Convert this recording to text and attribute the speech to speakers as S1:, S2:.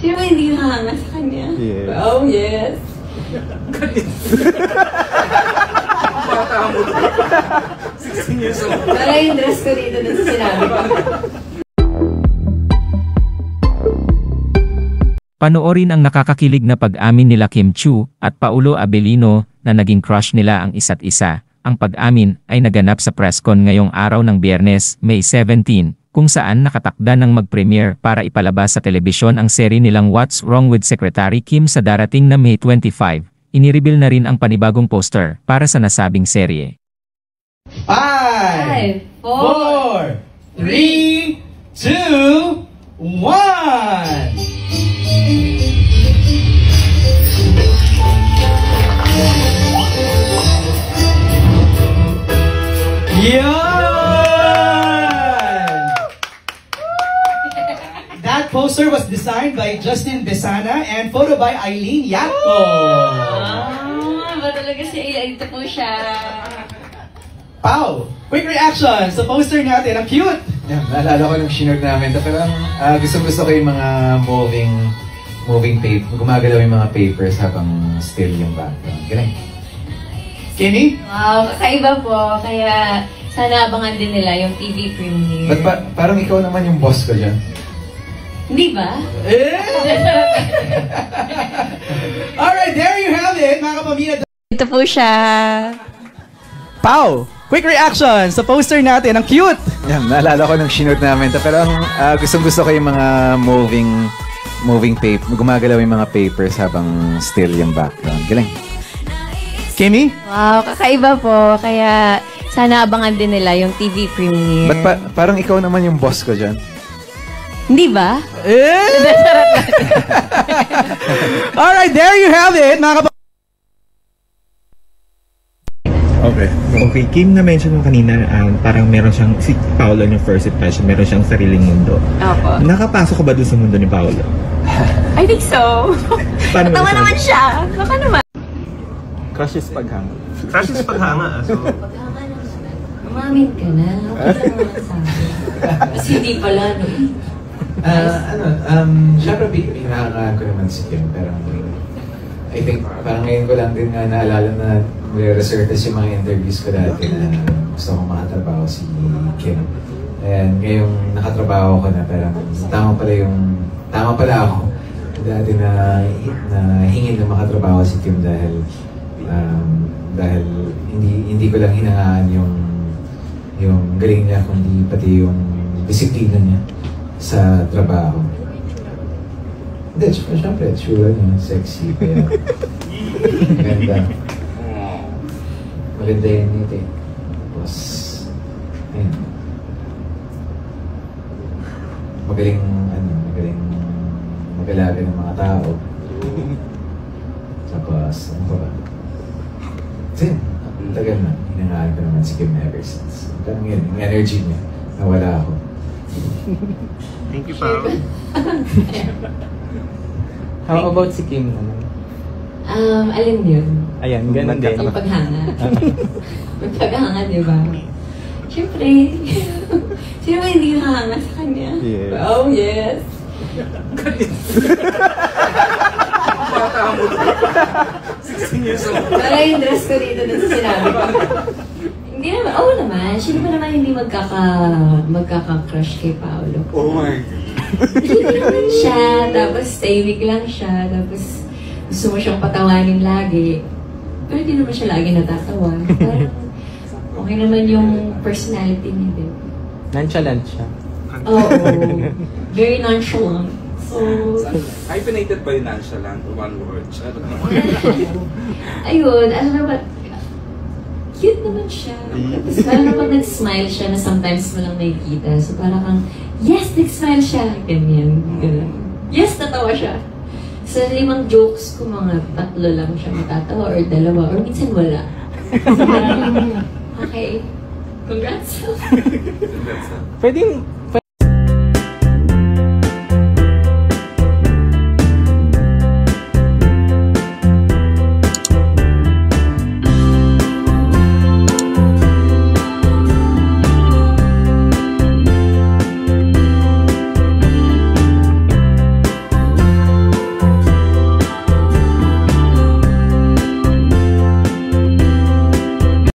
S1: Sino ba hindi nakahanga sa kanya?
S2: Yes.
S1: Oh, yes.
S3: Bata mo. 16 years old.
S1: Para yung dress ko dito na sa sinabi ko.
S4: Panoorin ang nakakakilig na pag-amin nila Kim Chiu at Paolo Abellino na naging crush nila ang isa't isa. Ang pag-amin ay naganap sa presscon ngayong araw ng Biyernes, May 17, kung saan nakatakda ng mag-premiere para ipalabas sa telebisyon ang seri nilang What's Wrong with Secretary Kim sa darating na May 25. Inireveal na rin ang panibagong poster para sa nasabing serye.
S5: 5, 4, 3, 2, 1. That poster was designed by Justin Besana and photo by Eileen Yatko.
S1: Ba talaga si Aileen? Ito po siya.
S5: Pau, quick reaction sa poster natin. Ang cute!
S3: Yeah, naalala ko nung shinod namin. Parang gusto ko yung mga moving paper. Gumagalaw yung mga papers habang still yung background. Galing.
S5: Kimmy?
S1: Wow, kakaiba po. Kaya sana abangan din nila yung TV premiere.
S3: But parang ikaw naman yung boss ko dyan.
S1: Hindi ba?
S5: Alright, there you have it, mga kapamilya.
S1: Ito po siya.
S5: Pau, quick reaction sa poster natin. Ang cute!
S3: Yeah, naalala ko nung shinod namin. Parang gusto ko yung mga moving paper. Gumagalaw yung mga papers habang still yung background. Galing.
S5: Kimmy?
S1: Wow, kakaiba po. Kaya sana abangan din nila yung TV premiere.
S3: But parang ikaw naman yung boss ko dyan.
S1: Hindi ba?
S5: Alright, there you have it, mga kapamilya.
S2: Okay, Kim, na-mention mo kanina, parang meron siyang, si Paolo yung first impression, meron siyang sariling mundo.
S1: Opo.
S2: Nakapasok ka ba dun sa mundo ni Paolo?
S1: I think so.
S2: Paano mo
S1: Natawa
S2: nasabi?
S1: naman siya. Baka naman.
S2: Crush is paghanga.
S6: Crush is paghanga. So,
S1: Umamin ka na. Okay lang naman sa akin. Kasi hindi pala, no?
S3: Siyempre, hinahangaan ko naman si Kim, pero I think parang ngayon ko lang din na naalala na resurface yung mga interviews ko dati na gusto kong makatrabaho si Kim. And ngayong nakatrabaho ko na, parang tama pala ako dati na hingin na makatrabaho si Kim dahil hindi ko lang hinangaan yung galing niya, kundi pati yung disiplina niya sa trabaho. Hindi, syempre, sure niya, sexy, kaya maganda. Maganda yun nito eh. Tapos, ayun. Magaling mag-alaga ng mga tao. Tapos, ano pa ba? Kasi, tagal na, hinangaan ko naman si Kim ever since. Parang yun, yung energy niya, nawala ako.
S6: thank you, Pao.
S7: How about si Kim naman?
S1: Alin yun?
S7: Ayan, ganun din.
S1: Yung paghanga. Yung paghanga, di ba? Siyempre. Sino ba hindi nakahanga sa kanya?
S2: Yes.
S1: Oh, yes.
S3: Bata mo. 16 years old.
S1: Para yung dress ko dito na sa sinabi ko. Hindi naman, naman. Sino ba naman hindi magkaka-crush kay Paolo?
S3: Oh my God.
S1: Hindi naman siya, tapos tahimik lang siya, tapos gusto mo siyang patawanin lagi. Pero hindi naman siya lagi natatawa. Parang okay naman yung personality niya din.
S7: Nonchalant siya.
S1: Oo. Very nonchalant. So,
S6: Hyphenated by nonchalant, one word.
S1: ayun, alam mo ba, cute naman siya. Tapos parang kapag nag-smile siya na sometimes mo lang nakikita. So parang kang, yes, nag-smile siya. Ganyan. Yes, natawa siya. Sa 5 jokes ko, mga 3 lang siya matatawa or 2 or minsan wala. So parang, okay. Congrats.
S7: Pwedeng